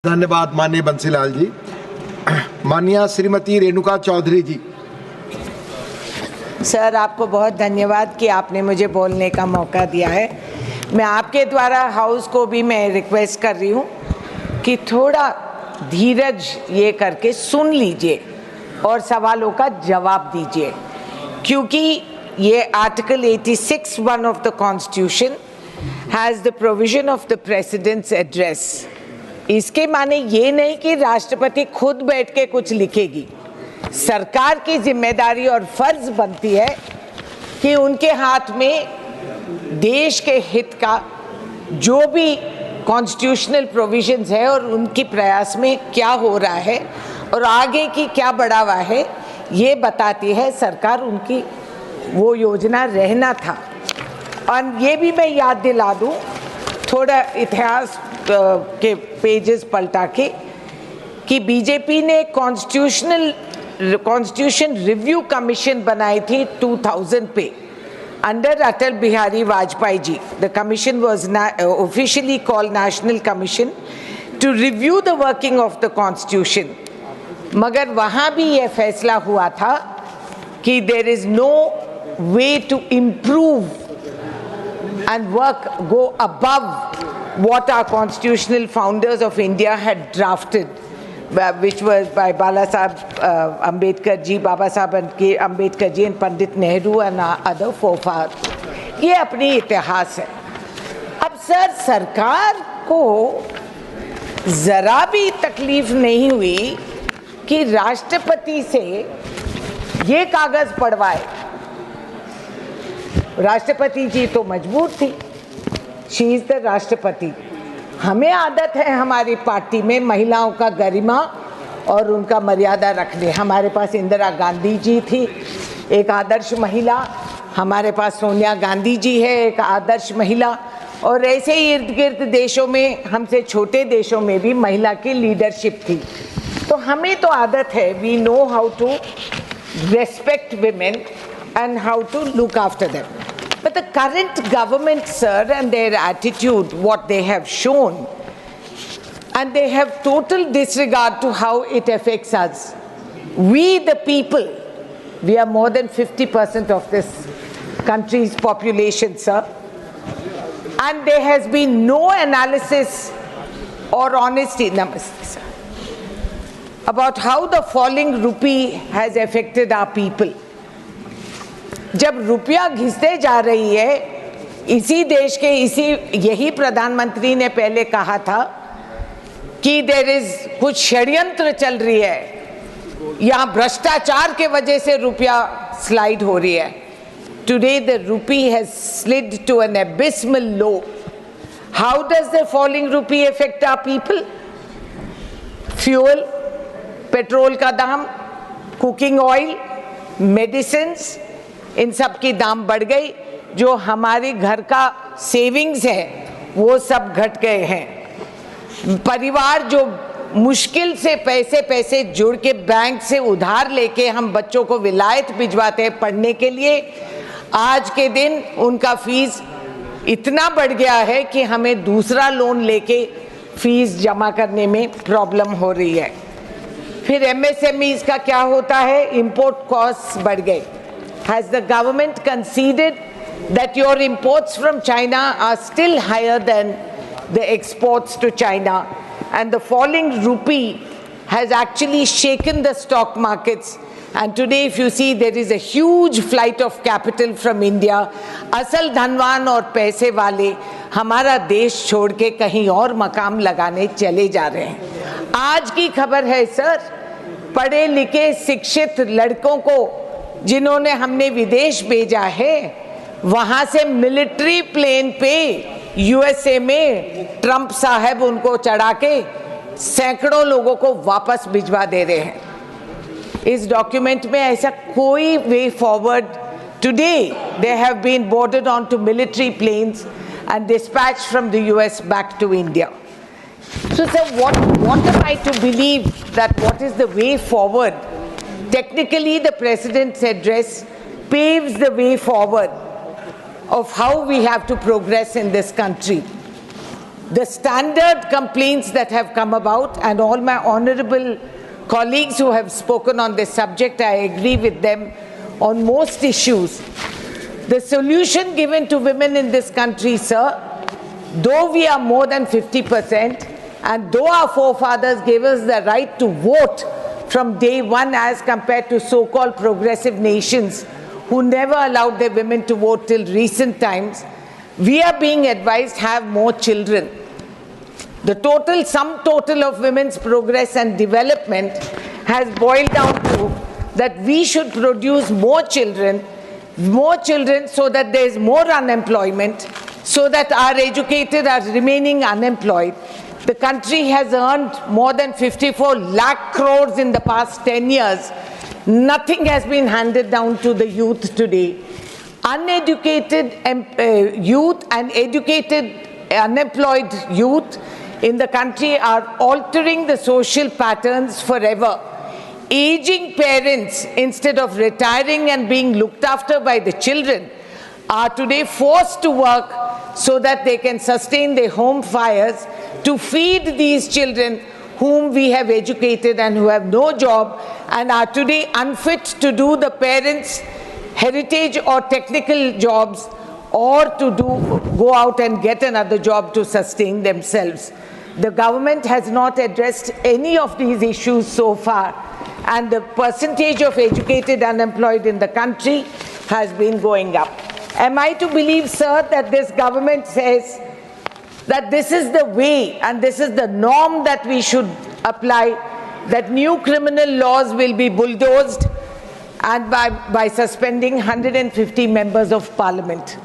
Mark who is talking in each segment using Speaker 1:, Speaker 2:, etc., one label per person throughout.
Speaker 1: धन्यवाद माननीय बंसीलाल जी। माननीय श्रीमती रेणुका चौधरी जी।
Speaker 2: सर, आपको बहुत धन्यवाद कि आपने मुझे बोलने का मौका दिया है। मैं आपके द्वारा हाउस को भी मैं रिक्वेस्ट कर रही हूँ कि थोड़ा धीरज ये करके सुन लीजिए और सवालों का जवाब दीजिए, क्योंकि ये article 86(1) of the constitution has the provision of the president's address. इसके माने ये नहीं कि राष्ट्रपति खुद बैठ के कुछ लिखेगी। सरकार की जिम्मेदारी और फर्ज बनती है कि उनके हाथ में देश के हित का जो भी कॉन्स्टिट्यूशनल प्रोविजंस है और उनके प्रयास में क्या हो रहा है और आगे की क्या बढ़ावा है, ये बताती है सरकार। उनकी वो योजना रहना था। और ये भी मैं याद दिला दूं, थोड़ा इतिहास के पेजेस पलटा के, कि बीजेपी ने कॉन्स्टिट्यूशन रिव्यू कमीशन बनाई थी 2000 पे under Atal Bihari Vajpayee ji. The commission was officially called national commission to review the working of the constitution. मगर वहाँ भी ये फैसला हुआ था कि there is no way to improve and work go above what our constitutional founders of India had drafted, which was by Bala Sahib Ambedkar ji, Baba Sahib Ambedkar ji and Pandit Nehru and other forefathers. ये अपनी इतिहास है। अब sir, सरकार को जरा भी तकलीफ नहीं हुई कि राष्ट्रपति से ये कागज पढ़वाए। राष्ट्रपति जी तो मजबूर थी, शी इज द राष्ट्रपति। हमें आदत है हमारी पार्टी में महिलाओं का गरिमा और उनका मर्यादा रखने। हमारे पास इंदिरा गांधी जी थी, एक आदर्श महिला। हमारे पास सोनिया गांधी जी है, एक आदर्श महिला। और ऐसे ही इर्द गिर्द देशों में, हमसे छोटे देशों में भी महिला की लीडरशिप थी। तो हमें तो आदत है, we know how to respect women and how to look after them. But the current government, sir, and their attitude, what they have shown, and they have total disregard to how it affects us. We, the people, we are more than 50% of this country's population, sir. And there has been no analysis or honesty, namaste, sir, about how the falling rupee has affected our people. जब रुपया घिसते जा रही है, इसी देश के यही प्रधानमंत्री ने पहले कहा था कि देयर इज कुछ षड्यंत्र चल रही है, यहाँ भ्रष्टाचार के वजह से रुपया स्लाइड हो रही है। Today the rupee has slid to an abysmal low. How does the falling rupee affect our people? Fuel, petrol का दाम, कुकिंग ऑयल, मेडिसिन्स, इन सब की दाम बढ़ गई। जो हमारी घर का सेविंग्स है वो सब घट गए हैं। परिवार जो मुश्किल से पैसे जोड़ के बैंक से उधार लेके हम बच्चों को विलायत भिजवाते हैं पढ़ने के लिए, आज के दिन उनका फीस इतना बढ़ गया है कि हमें दूसरा लोन लेके फीस जमा करने में प्रॉब्लम हो रही है। फिर एमएसएमईज का क्या होता है? इंपोर्ट कॉस्ट बढ़ गए। Has the government conceded that your imports from China are still higher than the exports to China? And the falling rupee has actually shaken the stock markets. And today, if you see, there is a huge flight of capital from India. असल धनवान और पैसे वाले हमारा देश छोड़ के कहीं और मकाम लगाने चले जा रहे हैं। आज की खबर है सर, पढ़े लिखे शिक्षित लड़कों को जिन्होंने हमने विदेश भेजा है, वहां से मिलिट्री प्लेन पे यूएसए में ट्रंप साहब उनको चढ़ा के सैकड़ों लोगों को वापस भिजवा दे रहे हैं। इस डॉक्यूमेंट में ऐसा कोई way forward. Today they have been boarded on to military planes and dispatched from the US back to India. So sir, what am I to believe that what is the way forward? Technically, the President's address paves the way forward of how we have to progress in this country. the standard complaints that have come about, and all my honorable colleagues who have spoken on this subject, I agree with them on most issues. The solution given to women in this country, sir, though we are more than 50%, and though our forefathers gave us the right to vote from day one as compared to so-called progressive nations who never allowed their women to vote till recent times, we are being advised have more children. The sum total of women's progress and development has boiled down to that we should produce more children so that there is more unemployment, so that our educated are remaining unemployed. The country has earned more than 54 lakh crores in the past 10 years. Nothing has been handed down to the youth today. Uneducated youth and educated unemployed youth in the country are altering the social patterns forever. Aging parents, instead of retiring and being looked after by the children, are today forced to work so that they can sustain their home fires to feed these children whom we have educated and who have no job and are today unfit to do the parents' heritage or technical jobs, or to go out and get another job to sustain themselves. The government has not addressed any of these issues so far, and the percentage of educated unemployed in the country has been going up. Am I to believe, sir, that this government says that this is the way and this is the norm that we should apply, that new criminal laws will be bulldozed and by suspending 150 members of parliament?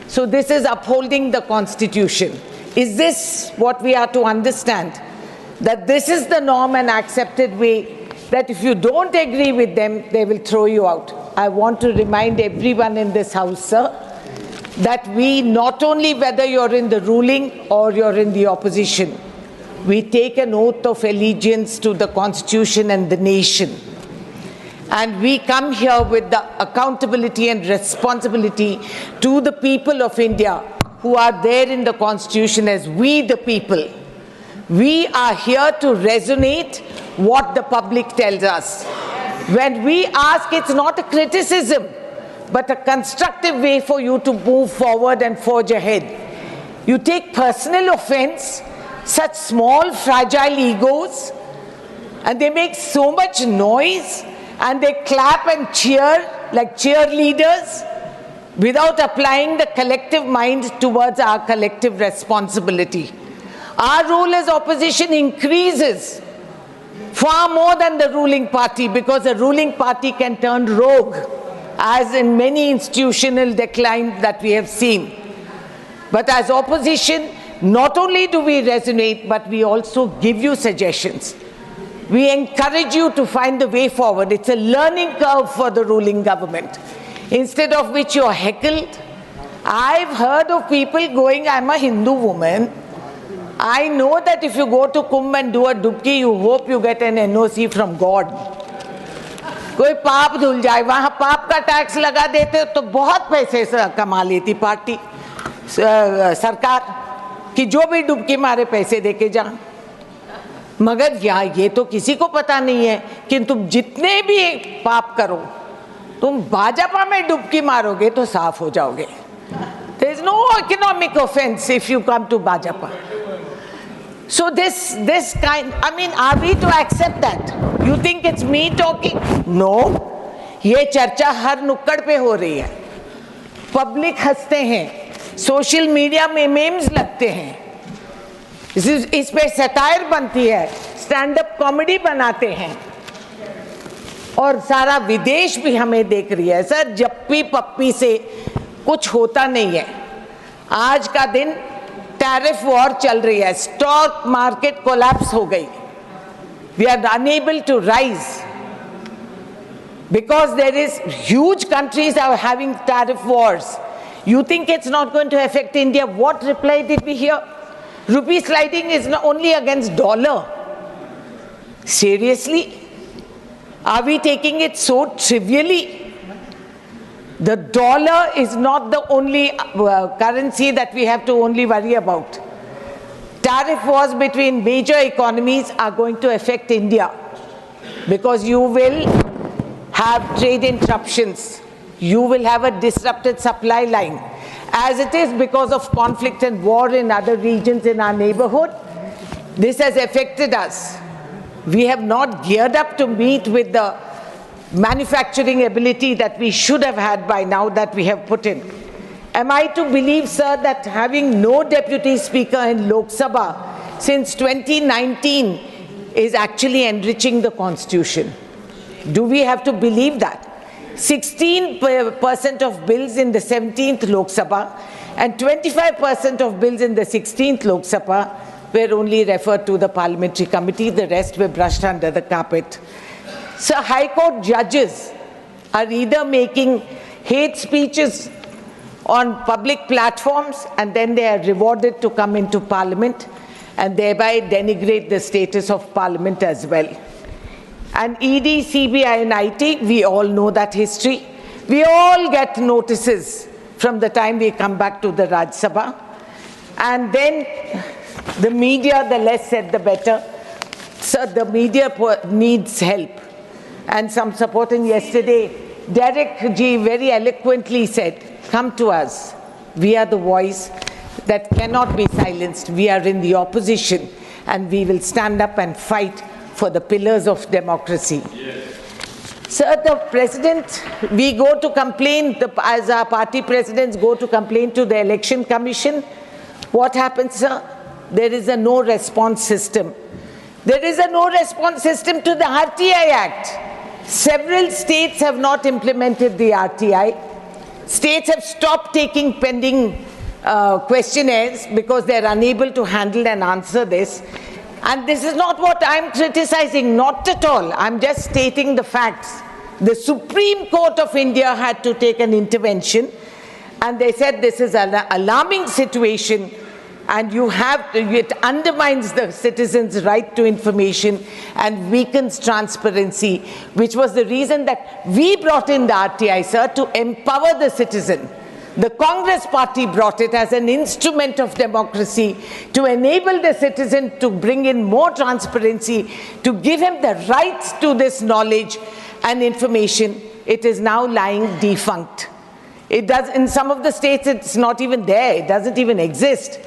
Speaker 2: So this is upholding the constitution. Is this what we are to understand? That this is the norm and accepted way, that if you don't agree with them, they will throw you out. I want to remind everyone in this house, sir, that we not only, whether you're in the ruling or you're in the opposition, we take an oath of allegiance to the Constitution and the nation. And we come here with the accountability and responsibility to the people of India who are there in the Constitution as we the people. We are here to resonate what the public tells us. When we ask, it's not a criticism, but a constructive way for you to move forward and forge ahead. You take personal offense, such small, fragile egos, and they make so much noise, and they clap and cheer like cheerleaders without applying the collective mind towards our collective responsibility. Our role as opposition increases far more than the ruling party, because the ruling party can turn rogue, as in many institutional decline that we have seen. But as opposition, not only do we resonate, but we also give you suggestions. We encourage you to find the way forward. It's a learning curve for the ruling government, instead of which you're heckled. I've heard of people going, I'm a Hindu woman. I know that if you go to Kumbh and do a dubki, you hope you get an NOC from God. कोई पाप धुल जाए, वहाँ पाप का tax लगा देते तो बहुत पैसे कमा लेती पार्टी सरकार कि जो भी डुबकी मारे पैसे देके जा। मगर ये तो किसी को पता नहीं है कि तुम जितने भी पाप करो, तुम भाजपा में डुबकी मारोगे तो साफ हो जाओगे. There is no economic offense if you come to Bajapa. So this kind, I mean, are we to accept that? You think it's me talking? No. ये चर्चा हर नुक्कड़ पे हो रही है. पब्लिक हंसते हैं, सोशल मीडिया में मेम्स लगते हैं, इस पे सटायर बनती है, स्टैंड अप कॉमेडी बनाते हैं, और सारा विदेश भी हमें देख रही है. सर, जप्पी पप्पी से कुछ होता नहीं है. आज का दिन टैरिफ वॉर चल रही है, स्टॉक मार्केट कोलैप्स हो गई. We are unable to rise because there is huge countries are having tariff wars. You think it's not going to affect India? What reply did we hear? Rupee sliding is not only against dollar. Seriously? Are we taking it so trivially? The dollar is not the only currency that we have to only worry about. tariff wars between major economies are going to affect India, because you will have trade interruptions. You will have a disrupted supply line. As it is, because of conflict and war in other regions in our neighborhood, this has affected us. We have not geared up to meet with the manufacturing ability that we should have had by now, that we have put in. Am I to believe, sir, that having no deputy speaker in Lok Sabha since 2019 is actually enriching the constitution? Do we have to believe that? 16% of bills in the 17th Lok Sabha and 25% of bills in the 16th Lok Sabha were only referred to the parliamentary committee. The rest were brushed under the carpet. So High Court judges are either making hate speeches on public platforms and then they are rewarded to come into Parliament and thereby denigrate the status of Parliament as well. And ED, CBI and IT, we all know that history. We all get notices from the time we come back to the Raj Sabha. And then the media, the less said the better. So the media needs help and some support. And yesterday, Derek G very eloquently said, come to us. We are the voice that cannot be silenced. We are in the opposition and we will stand up and fight for the pillars of democracy. Yes. Sir, the president, we go to complain, as our party presidents go to complain to the Election Commission. What happens, sir? There is a no response system. There is a no response system to the RTI Act. Several states have not implemented the RTI. States have stopped taking pending questionnaires because they're unable to handle and answer this. And this is not what I'm criticizing, not at all. I'm just stating the facts. The Supreme Court of India had to take an intervention and they said this is an alarming situation and it undermines the citizens' right to information and weakens transparency, which was the reason that we brought in the RTI, sir, to empower the citizen. The Congress party brought it as an instrument of democracy to enable the citizen to bring in more transparency, to give him the rights to this knowledge and information. It is now lying defunct. It does, in some of the states, it's not even there. It doesn't even exist.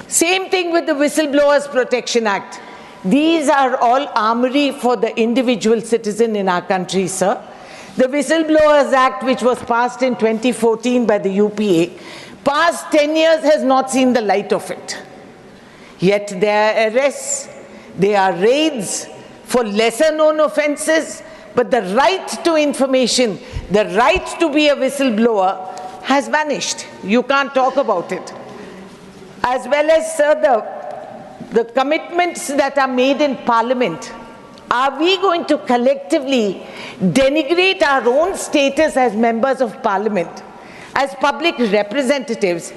Speaker 2: Same thing with the Whistleblowers Protection Act. These are all armory for the individual citizen in our country, sir. The Whistleblowers Act, which was passed in 2014 by the UPA, past 10 years has not seen the light of it. Yet there are arrests, there are raids for lesser known offences, but the right to information, the right to be a whistleblower has vanished. You can't talk about it. As well as, sir, the commitments that are made in Parliament. Are we going to collectively denigrate our own status as members of Parliament, as public representatives,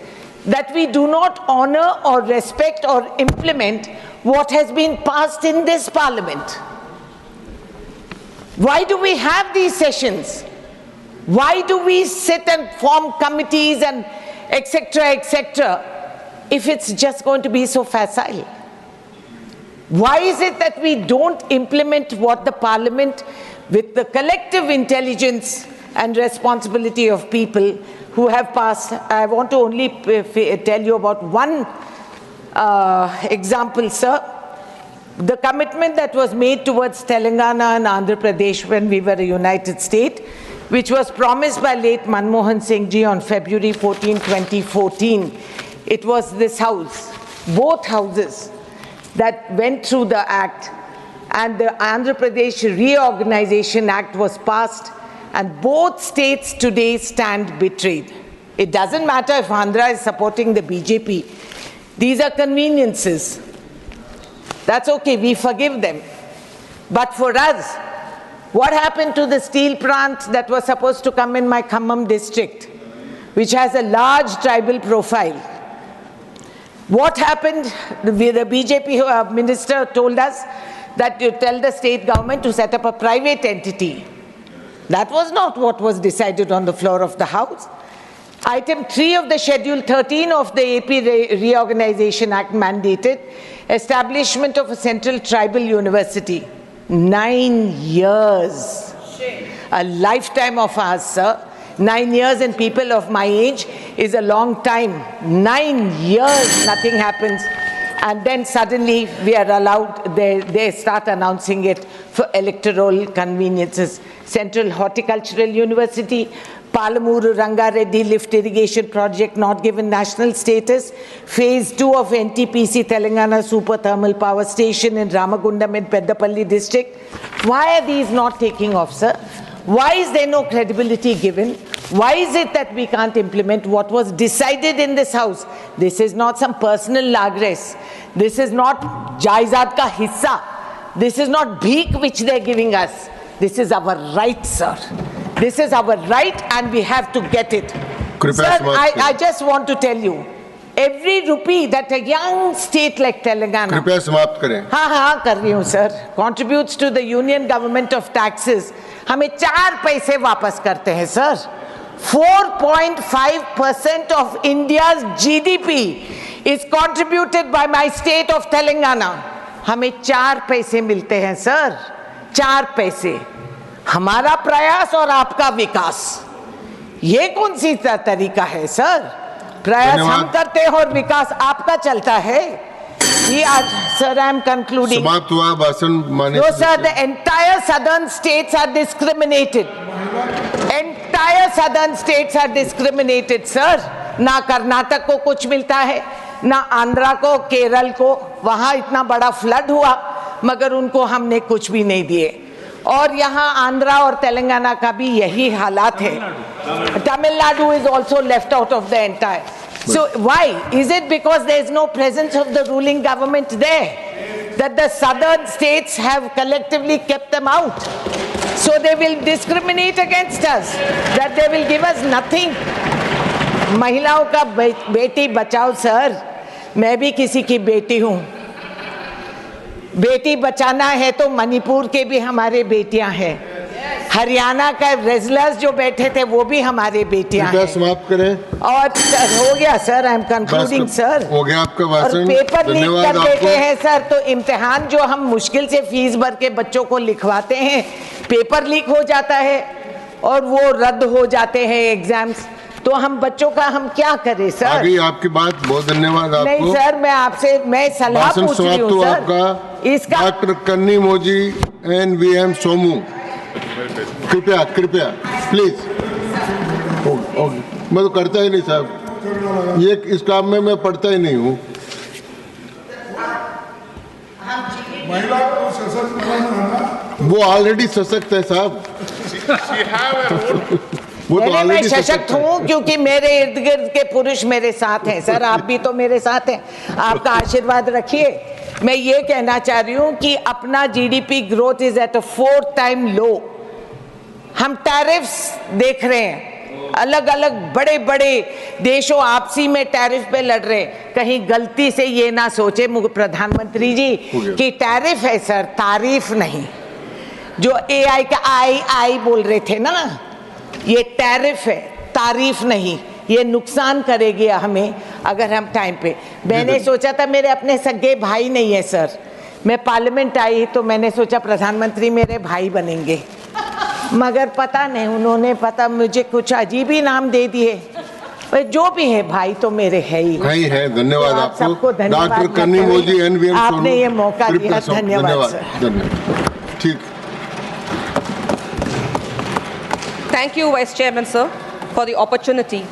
Speaker 2: that we do not honor or respect or implement what has been passed in this Parliament? Why do we have these sessions? Why do we sit and form committees and etc., if it's just going to be so facile? Why is it that we don't implement what the Parliament, with the collective intelligence and responsibility of people who have passed? I want to only tell you about one example, sir. The commitment that was made towards Telangana and Andhra Pradesh when we were a united state, which was promised by late Manmohan Singh ji on February 14, 2014. It was this house, both houses, that went through the act, and the Andhra Pradesh Reorganization Act was passed, and both states today stand betrayed. It doesn't matter if Andhra is supporting the BJP. These are conveniences. That's okay, we forgive them. But for us, what happened to the steel plant that was supposed to come in my Khammam district, which has a large tribal profile? What happened? The BJP minister told us that you tell the state government to set up a private entity. That was not what was decided on the floor of the House. Item 3 of the Schedule 13 of the AP Reorganization Act mandated establishment of a central tribal university. 9 years. A lifetime of ours, sir. 9 years in people of my age is a long time. 9 years, nothing happens. And then suddenly we are allowed, they start announcing it for electoral conveniences. Central Horticultural University, Palamuru Rangareddy Lift Irrigation Project not given national status. Phase 2 of NTPC Telangana Super Thermal Power Station in Ramagundam in Peddapalli district. Why are these not taking off, sir? Why is there no credibility given? Why is it that we can't implement what was decided in this house? This is not some personal lagres. This is not jaizad ka hissa. This is not bheek which they're giving us. This is our right, sir. This is our right and we have to get it. Sir, I just want to tell you, every rupee that a young state like Telangana,
Speaker 1: कृपया समाप्त करें.
Speaker 2: हाँ कर रही हूँ sir, contributes to the union government of taxes, हमें 4 पैसे वापस करते हैं sir. 4.5% of India's GDP is contributed by my state of Telangana. हमें 4 पैसे मिलते हैं sir, 4 पैसे. हमारा प्रयास और आपका विकास, ये कौन सी तरीका है सर? प्रयास हम करते हैं और विकास आपका चलता है. ये आज सर आई एम कंक्लूडिंग.
Speaker 1: समाप्त हुआ भाषण माननीय.
Speaker 2: No sir, the entire southern states are discriminated. Entire southern states are discriminated sir. ना कर्नाटक को कुछ मिलता है, ना आंध्रा को, केरल को. वहाँ इतना बड़ा फ्लड हुआ मगर उनको हमने कुछ भी नहीं दिए. और यहाँ आंध्रा और तेलंगाना का भी यही हालात है. Tamil Nadu is also left out of the entire. So why? Is it because there is no presence of the ruling government there that the southern states have collectively kept them out? So they will discriminate against us, that they will give us nothing. महिलाओं का Beti Bachao sir. मैं भी किसी की बेटी हूँ. बेटी बचाना है तो मणिपुर के भी हमारे बेटियां हैं. हरियाणा का रेजलर्स जो बैठे थे वो भी हमारे बेटियां हैं.
Speaker 1: समाप्त करें.
Speaker 2: और हो गया sir, I am concluding sir.
Speaker 1: हो गया आपका भाषण.
Speaker 2: और पेपर लीक कर देते हैं सर, तो इम्तिहान जो हम मुश्किल से फीस भर के बच्चों को लिखवाते हैं, पेपर लीक हो जाता है और वो रद्द हो जाते हैं एग्जाम्स. तो हम बच्चों का हम क्या करें सर?
Speaker 1: आगे आपकी बात, बहुत धन्यवाद आपको.
Speaker 2: नहीं सर, मैं सलाह पूछ रही हूँ सर.
Speaker 1: इसका डॉक्टर कन्नी मोजी एंड वीएम सोमू, कृपया प्लीज. मैं तो करता ही नहीं साहब, ये इस काम में मैं पढ़ता ही नहीं हूँ. वो ऑलरेडी सशक्त है साहब.
Speaker 2: मैं सशक्त हूँ क्योंकि मेरे इर्द गिर्द के पुरुष मेरे साथ हैं सर. आप भी तो मेरे साथ हैं. आपका आशीर्वाद रखिए. मैं ये कहना चाह रही हूँ कि अपना GDP growth is at a 4th time low. हम टैरिफ्स देख रहे हैं, अलग अलग बड़े बड़े देशों आपसी में टैरिफ पे लड़ रहे हैं. कहीं गलती से ये ना सोचे प्रधानमंत्री जी कि टैरिफ है सर, तारीफ नहीं. जो AI का आई बोल रहे थे ना, ये टैरिफ है, तारीफ नहीं. ये नुकसान करेगी हमें अगर हम टाइम पे. मैंने सोचा था, मेरे अपने सगे भाई नहीं है सर. मैं पार्लियामेंट आई तो मैंने सोचा प्रधानमंत्री मेरे भाई बनेंगे, मगर पता नहीं उन्होंने मुझे कुछ अजीब ही नाम दे दिए. जो भी है भाई तो मेरे है ही.
Speaker 1: है. धन्यवाद
Speaker 2: तो
Speaker 1: आपको.
Speaker 2: सबको धन्यवाद.
Speaker 1: डॉक्टर कन्नी मोजी एनवीएम,
Speaker 2: आपने ये मौका दिया. धन्यवाद सर.
Speaker 1: ठीक.
Speaker 3: Thank you, Vice Chairman, sir, for the opportunity